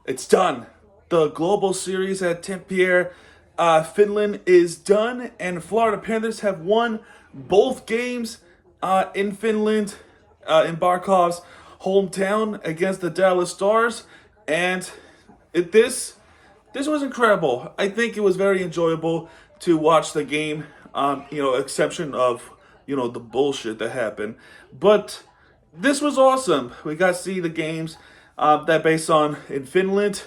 It's done. The global series at Tampere, Finland is done, and Florida Panthers have won both games in Finland, in Barkov's hometown against the Dallas Stars, and this was incredible. I think it was very enjoyable to watch the game. Exception of the bullshit that happened, but this was awesome. We got to see the games that based on in Finland.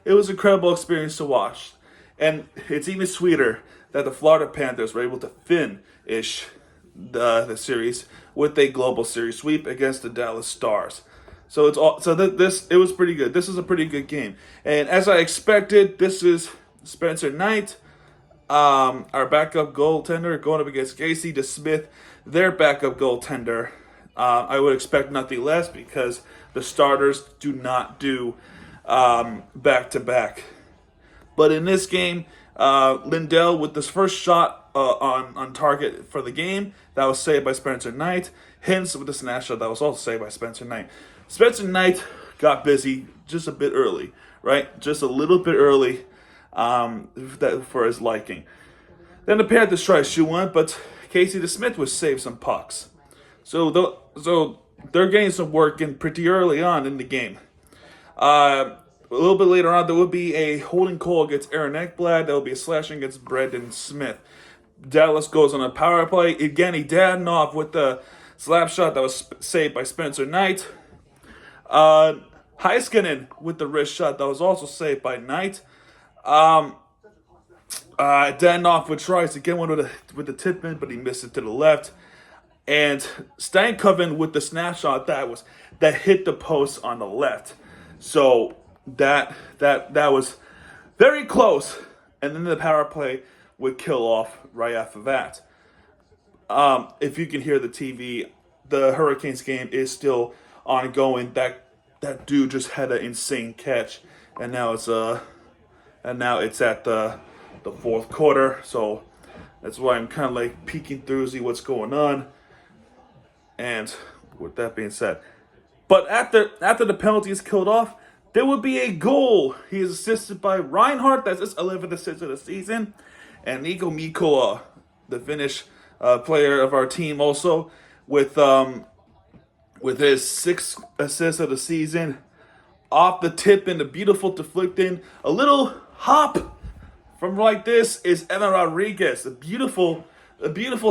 It was an incredible experience to watch, and it's even sweeter that the Florida Panthers were able to finish the series with a global series sweep against the Dallas Stars. So it's all this it was pretty good. This is a pretty good game, and as I expected, this is Spencer Knight, our backup goaltender, going up against Casey DeSmith, their backup goaltender. I would expect nothing less because the starters do not do back to back. But in this game, Lindell with this first shot on target for the game that was saved by Spencer Knight. Hintz with the snapshot that was also saved by Spencer Knight. Spencer Knight got busy just a bit early, right? Just a little bit early for his liking. Then the Panthers tried to shoot one, but Casey DeSmith was saved some pucks. So they're getting some work in pretty early on in the game. A little bit later on, there will be a holding call against Aaron Ekblad. There will be a slashing against Brendan Smith. Dallas goes on a power play. Evgeny Dadonov with the slap shot that was saved by Spencer Knight. Heiskanen with the wrist shot that was also saved by Knight. Dadonov would try to get one with the tip in, but he missed it to the left. And Stankoven with the snapshot that hit the post on the left. So that was very close. And then the power play would kill off right after that. If you can hear the TV, the Hurricanes game is still ongoing. That dude just had an insane catch, and now it's at the fourth quarter. So that's why I'm kind of like peeking through to see what's going on. And with that being said, but after the penalty is killed off, there would be a goal. He is assisted by Reinhardt. That's his 11th assist of the season. And Nico Mikkola, the Finnish player of our team, also with his 6th assist of the season. Off the tip and a beautiful deflecting. A little hop from like this is Evan Rodriguez. A beautiful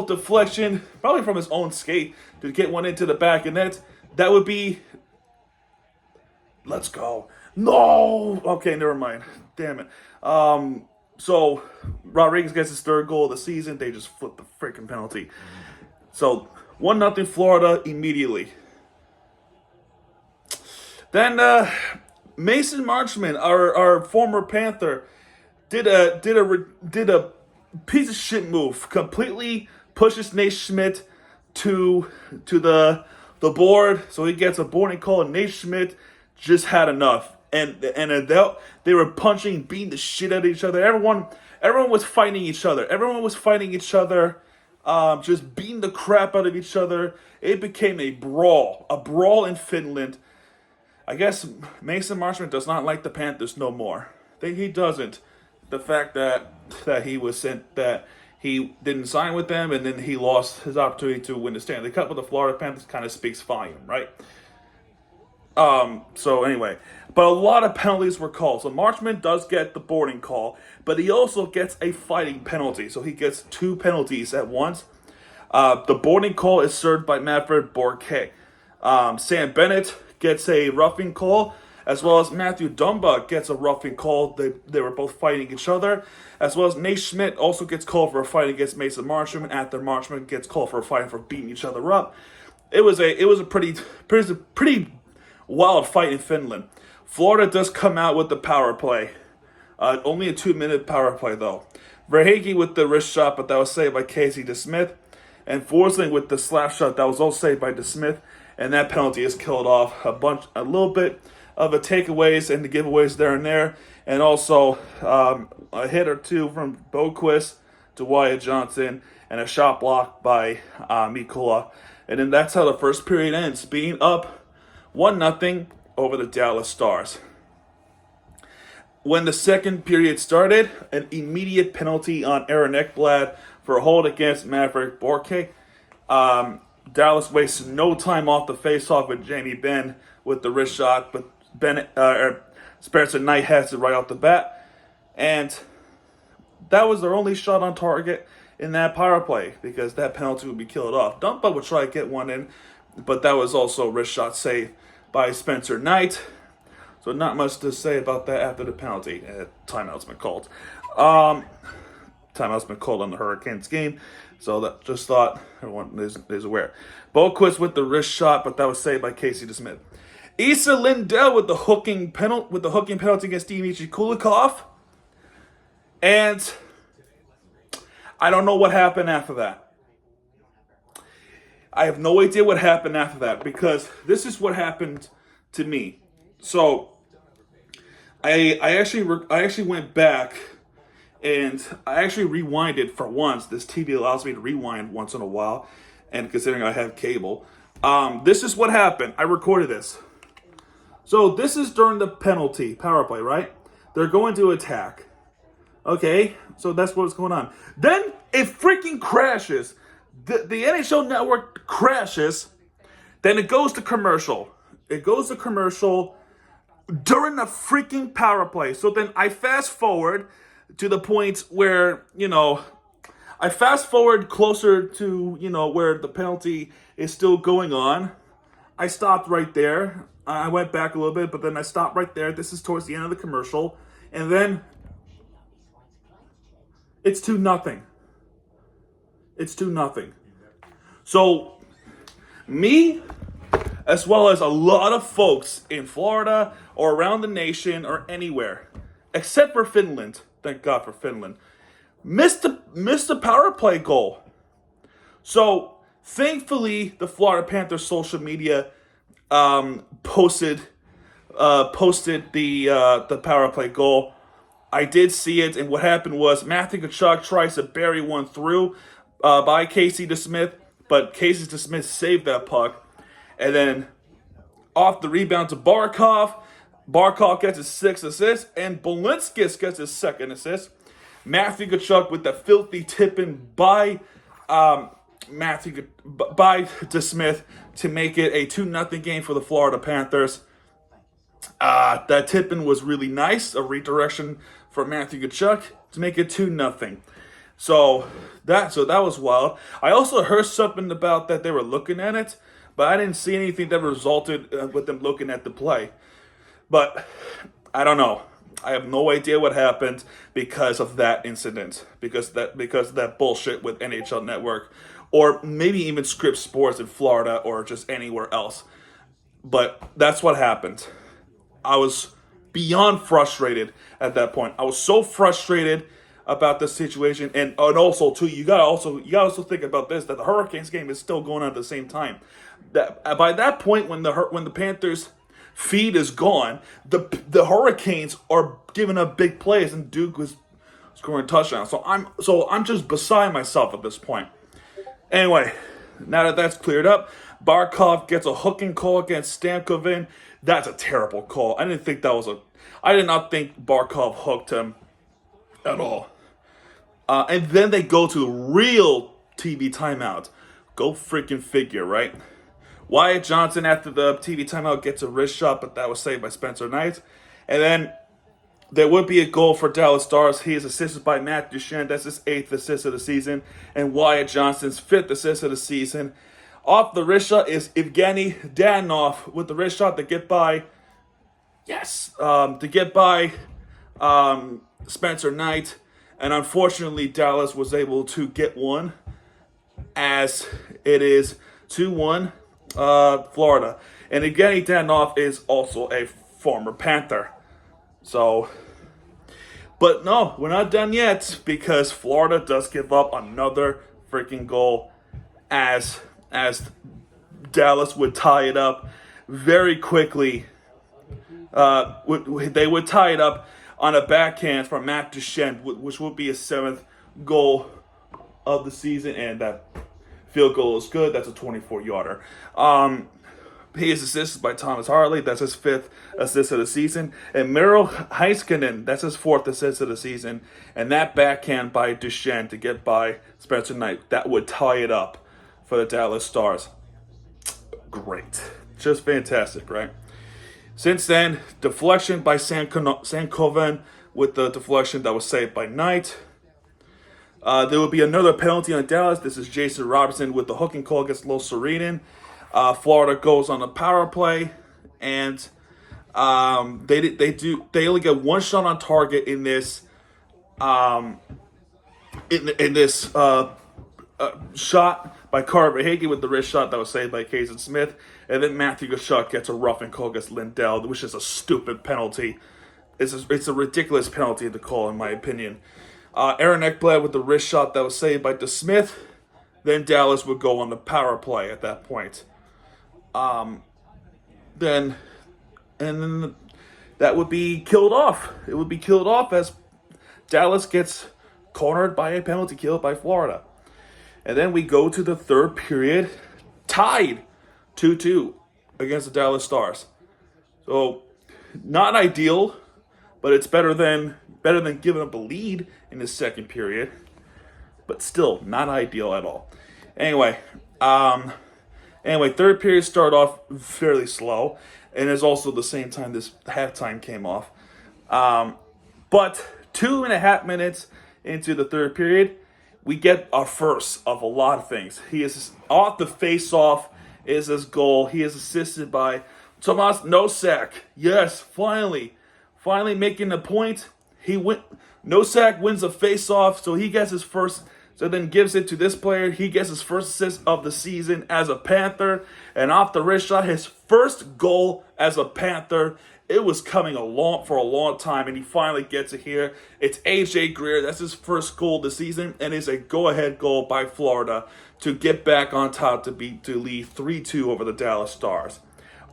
deflection, probably from his own skate, to get one into the back of net. That would be... Let's go. No! Okay, never mind. Damn it. So, Rodriguez gets his 3rd goal of the season. They just flipped the freaking penalty. So, 1-0 Florida immediately. Then, Mason Marchman, our former Panther, did a piece of shit move. Completely pushes Nate Schmidt to the board, so he gets a boarding call. And Nate Schmidt just had enough, and they were punching, beating the shit out of each other. Everyone was fighting each other. Just beating the crap out of each other. It became a brawl in Finland. I guess Mason Marchman does not like the Panthers no more. He doesn't. The fact that he was sent, that he didn't sign with them, and then he lost his opportunity to win the Stanley Cup with the Florida Panthers kind of speaks volume, right? So anyway, but a lot of penalties were called. So Marchman does get the boarding call, but he also gets a fighting penalty. So he gets 2 penalties at once. The boarding call is served by Manfred Bourque. Sam Bennett gets a roughing call, as well as Matthew Dumba gets a roughing call. They were both fighting each other, as well as Nate Schmidt also gets called for a fight against Mason Marchman after Marchman gets called for a fight for beating each other up. It was a pretty wild fight in Finland. Florida does come out with the power play. Only a 2-minute power play, though. Verhaeghe with the wrist shot, but that was saved by Casey DeSmith. And Forsling with the slap shot that was also saved by DeSmith. And that penalty is killed off. A little bit of the takeaways and the giveaways there and there. And also a hit or two from Boquist to Wyatt Johnson. And a shot block by Mikkola. And then that's how the first period ends, being up 1-0 over the Dallas Stars. when the second period started, an immediate penalty on Aaron Ekblad for a hold against Maverick Borke. Dallas wasted no time off the faceoff with Jamie Benn with the wrist shot, but Spencer Knight has it right off the bat. And that was their only shot on target in that power play because that penalty would be killed off. Dumpa would try to get one in, but that was also a wrist shot save by Spencer Knight. So not much to say about that after the penalty. Timeout's been called. Timeout's been called on the Hurricanes game. So that just thought everyone is aware. Boquist with the wrist shot, but that was saved by Casey DeSmith. Issa Lindell with the hooking penalty against Dmitry Kulikov. And I don't know what happened after that. I have no idea what happened after that because this is what happened to me. So I actually went back and I actually rewinded for once. This TV allows me to rewind once in a while, and considering I have cable, this is what happened. I recorded this. So this is during the penalty power play, right? They're going to attack. Okay, so that's what's going on. Then it freaking crashes. The NHL Network crashes. Then it goes to commercial. It goes to commercial during the freaking power play. So then I fast forward to the point where, I fast forward closer to, where the penalty is still going on. I stopped right there. I went back a little bit, but then I stopped right there. This is towards the end of the commercial. And then it's 2-0. It's 2-0. So me, as well as a lot of folks in Florida or around the nation or anywhere, except for Finland, thank God for Finland, missed the power play goal. So thankfully, the Florida Panthers social media posted the power play goal. I did see it, and what happened was Matthew Tkachuk tries to bury one through by Casey DeSmith, but Casey DeSmith saved that puck. And then off the rebound to Barkov. Barkov gets his 6th assist, and Bolinskis gets his 2nd assist. Matthew Tkachuk with the filthy tip-in by DeSmith to make it a 2-0 game for the Florida Panthers. That tip-in was really nice, a redirection from Matthew Tkachuk to make it 2-0. So that was wild. I also heard something about that they were looking at it, but I didn't see anything that resulted with them looking at the play. But I don't know. I have no idea what happened because of that incident, because of that bullshit with NHL Network, or maybe even Scripps Sports in Florida or just anywhere else. But that's what happened. I was beyond frustrated at that point. I was so frustrated about the situation, and also too, you gotta also think about this, that the Hurricanes game is still going on at the same time. That by that point, when the Panthers feed is gone, the Hurricanes are giving up big plays, and Duke was scoring touchdowns. So I'm just beside myself at this point. Anyway, now that that's cleared up, Barkov gets a hooking call against Stamkos. That's a terrible call. I did not think Barkov hooked him at all. And then they go to real TV timeout. Go freaking figure, right? Wyatt Johnson, after the TV timeout, gets a wrist shot, but that was saved by Spencer Knight. And then there would be a goal for Dallas Stars. He is assisted by Matt Duchene. That's his 8th assist of the season. And Wyatt Johnson's 5th assist of the season. Off the wrist shot is Evgeny Danov with the wrist shot to get by. Spencer Knight. And unfortunately, Dallas was able to get one, as it is 2-1 Florida. And Evgeny Danov is also a former Panther. So, but no, we're not done yet, because Florida does give up another freaking goal as Dallas would tie it up very quickly. They would tie it up on a backhand from Matt Duchene, which would be his 7th goal of the season, and that field goal is good. That's a 24-yarder. He is assisted by Thomas Harley. That's his 5th assist of the season. And Miro Heiskanen, that's his 4th assist of the season. And that backhand by Duchenne to get by Spencer Knight, that would tie it up for the Dallas Stars. Great. Just fantastic, right? Since then, deflection by Sankoven with the deflection that was saved by Knight. There will be another penalty on Dallas. This is Jason Robertson with the hooking call against Los Serenen. Florida goes on the power play, and they only get one shot on target in this shot by Carver Hagee with the wrist shot that was saved by Kazan Smith, and then Matthew Tkachuk gets a roughing call against Lindell, which is a stupid penalty. It's a ridiculous penalty to call, in my opinion. Aaron Ekblad with the wrist shot that was saved by DeSmith. Then Dallas would go on the power play at that point. Then that would be killed off. It would be killed off as Dallas gets cornered by a penalty kill by Florida. And then we go to the third period, tied 2-2 against the Dallas Stars. So, not ideal, but it's better than giving up a lead in the second period. But still, not ideal at all. Anyway, third period started off fairly slow, and it's also the same time this halftime came off. But 2.5 minutes into the third period, we get our first of a lot of things. He is off the face-off is his goal. He is assisted by Tomas Nosek. Yes, finally making the point. Nosek wins a face-off, so he gets his first. So then gives it to this player. He gets his first assist of the season as a Panther. And off the wrist shot, his first goal as a Panther. It was coming for a long time, and he finally gets it here. It's AJ Greer. That's his first goal of the season, and it's a go-ahead goal by Florida to get back on top to lead 3-2 over the Dallas Stars.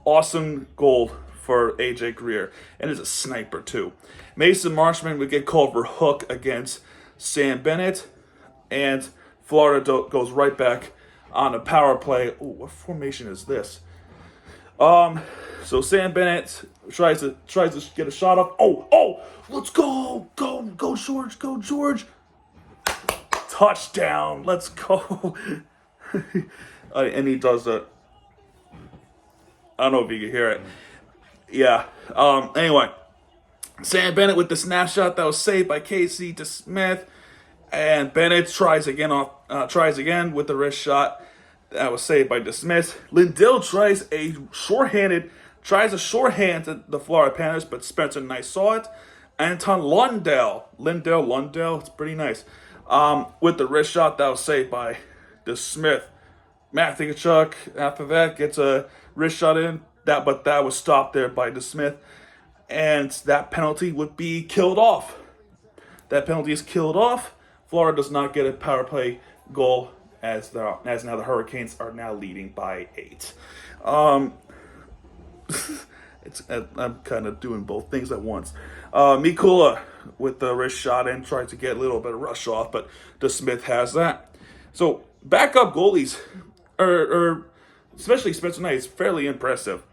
Awesome goal for AJ Greer, and it's a sniper too. Mason Marchman would get called for hook against Sam Bennett. And Florida goes right back on a power play. Ooh, what formation is this? So Sam Bennett tries to get a shot up. Oh, let's go, George. Touchdown, let's go. And he does that. I don't know if you can hear it. Yeah. Anyway, Sam Bennett with the snapshot that was saved by Casey DeSmith. And Bennett tries again with the wrist shot that was saved by DeSmith. Lindell tries a shorthand to the Florida Panthers, but Spencer Knight saw it. Anton Lundell, it's pretty nice. With the wrist shot that was saved by DeSmith. Matthew Tkachuk after that gets a wrist shot in, but that was stopped there by DeSmith, and that penalty would be killed off. That penalty is killed off. Florida does not get a power play goal as now the Hurricanes are now leading by 8. I'm kind of doing both things at once. Mikula with the wrist shot and tries to get a little bit of rush off, but DeSmith has that. So backup goalies, or especially Spencer Knight, is fairly impressive.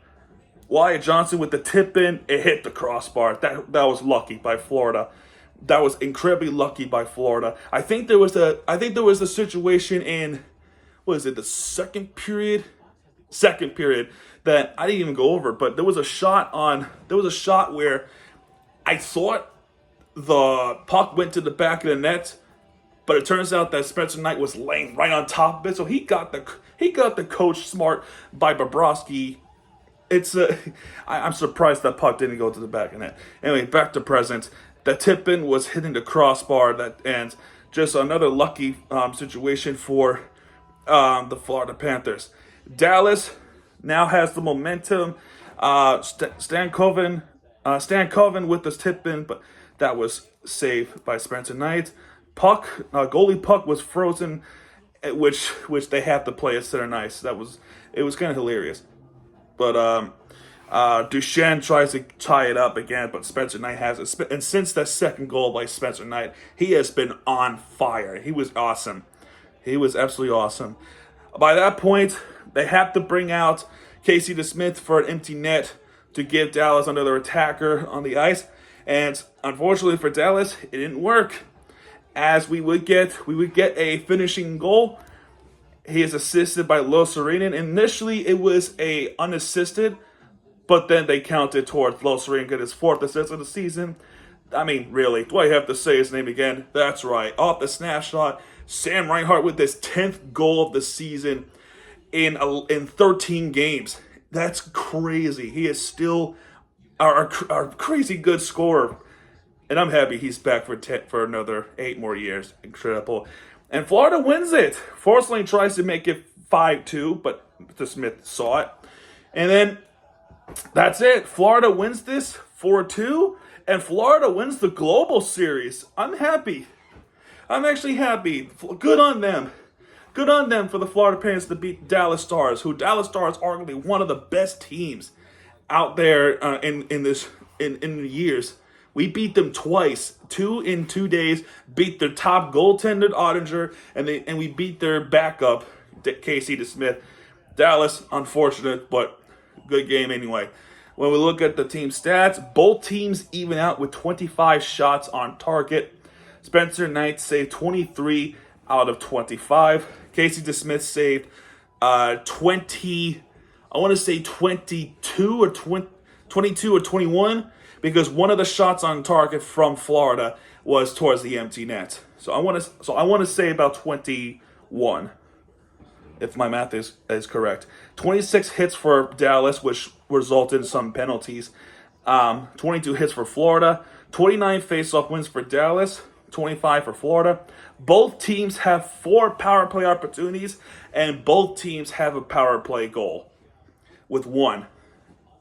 Wyatt Johnson with the tip in, it hit the crossbar. That was lucky by Florida. That was incredibly lucky by Florida. I think there was a situation in, the second period that I didn't even go over, but there was a shot where I thought the puck went to the back of the net, but it turns out that Spencer Knight was laying right on top of it, so he got the coach smart by Bobrovsky. I'm surprised that puck didn't go to the back of the net. Anyway, back to present. The tip-in was hitting the crossbar, and just another lucky situation for the Florida Panthers. Dallas now has the momentum. Stan Coven with the tip-in, but that was saved by Spencer Knight. Goalie puck was frozen, which they have to play at center ice. It was kind of hilarious. But Duchenne tries to tie it up again, but Spencer Knight has it. And since that second goal by Spencer Knight, he has been on fire. He was awesome. He was absolutely awesome. By that point, they have to bring out Casey DeSmith for an empty net to give Dallas another attacker on the ice. And unfortunately for Dallas, it didn't work. As we would get a finishing goal. He is assisted by Lo Serenen. Initially, it was a unassisted, but then they counted towards Lo Serenen get his 4th assist of the season. I mean, really, do I have to say his name again? That's right. Off the snapshot, Sam Reinhart with his 10th goal of the season in 13 games. That's crazy. He is still our crazy good scorer. And I'm happy he's back for another 8 more years. Incredible. And Florida wins it. Forsling tries to make it 5-2, but Mr. Smith saw it. And then that's it. Florida wins this 4-2, and Florida wins the Global Series. I'm happy. I'm actually happy. Good on them. Good on them for the Florida Panthers to beat Dallas Stars, who Dallas Stars are arguably one of the best teams out there in the years. We beat them twice, 2 in 2 days. Beat their top goaltender Ottinger, and we beat their backup Casey DeSmith. Dallas, unfortunate, but good game anyway. When we look at the team stats, both teams even out with 25 shots on target. Spencer Knight saved 23 out of 25. Casey DeSmith saved 20. I want to say 22 or 21. Because one of the shots on target from Florida was towards the empty net. So I want to say about 21, if my math is correct. 26 hits for Dallas, which resulted in some penalties. 22 hits for Florida. 29 face-off wins for Dallas. 25 for Florida. Both teams have 4 power play opportunities, and both teams have a power play goal with 1.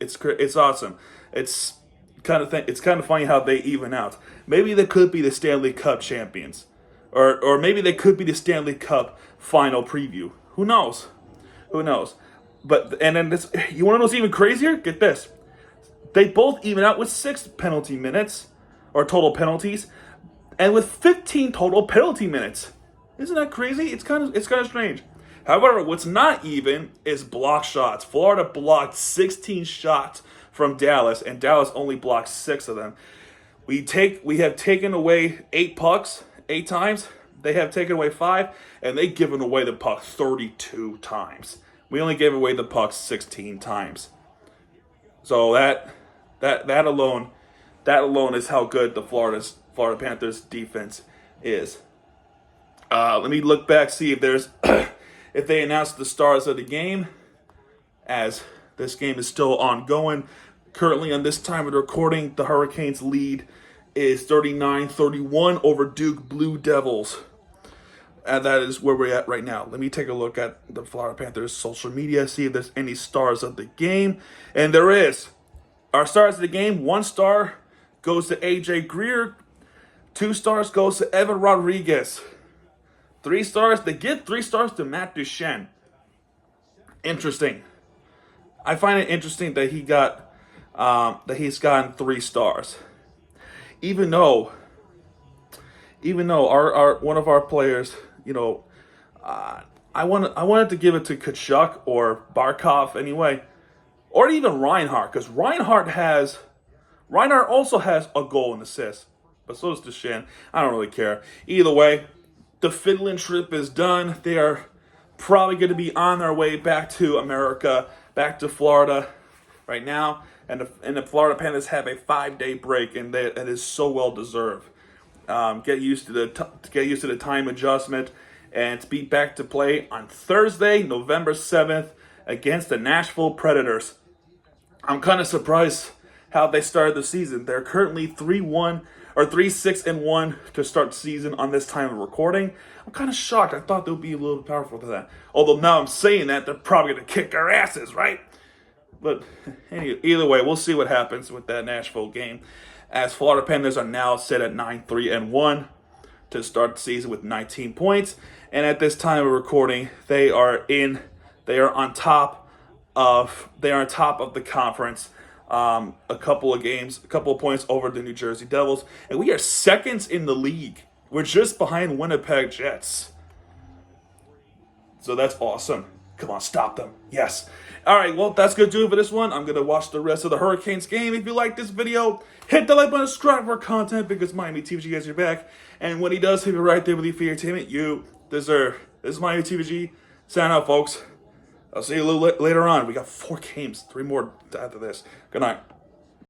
It's awesome. It's kind of funny how they even out. Maybe they could be the Stanley Cup champions, or maybe they could be the Stanley Cup final preview. Who knows? Who knows? But and then this, you want to know what's even crazier? Get this: they both even out with 6 penalty minutes, or total penalties, and with 15 total penalty minutes. Isn't that crazy? It's kind of strange. However, what's not even is block shots. Florida blocked 16 shots from Dallas, and Dallas only blocked 6 of them. We have taken away 8 pucks 8 times. They have taken away 5, and they've given away the puck 32 times. We only gave away the puck 16 times. So that alone is how good the Florida Panthers defense is. Let me look back, see if there's if they announced the stars of the game, as this game is still ongoing. Currently, on this time of the recording, the Hurricanes' lead is 39-31 over Duke Blue Devils. And that is where we're at right now. Let me take a look at the Florida Panthers' social media, see if there's any stars of the game. And there is. Our stars of the game, 1 star goes to AJ Greer. 2 stars goes to Evan Rodriguez. 3 stars, they give 3 stars to Matt Duchene. Interesting. I find it interesting that he's gotten 3 stars, even though our one of our players, I wanted to give it to Kachuk or Barkov anyway, or even Reinhart, because Reinhart also has a goal and assist, but so does Duchene. I don't really care. Either way, the Finland trip is done. They are probably going to be on their way back to America, back to Florida right now. And the Florida Panthers have a 5-day break, and it is so well deserved. Get used to the time adjustment, and to be back to play on Thursday, November 7th, against the Nashville Predators. I'm kind of how they started the season. They're currently 3-6-1 to start the season on this time of recording. I'm kind of shocked. I thought they would be a little powerful to that. Although now I'm saying that, they're probably going to kick our asses, right? But anyway, either way, we'll see what happens with that Nashville game. As Florida Panthers are now set at 9-3-1 to start the season with 19 points. And at this time of recording, they are on top of the conference. A couple of points over the New Jersey Devils, and we are seconds in the league. We're just behind Winnipeg Jets. So that's awesome. Come on, stop them. Yes. All right, well, that's going to do it for this one. I'm going to watch the rest of the Hurricanes game. If you like this video, hit the like button, subscribe for content because Miami TVG guys are back. And when he does, he'll be right there with you for your entertainment you deserve. This is Miami TVG. Sign out, folks. I'll see you a little later on. We got 4 games, 3 more after this. Good night.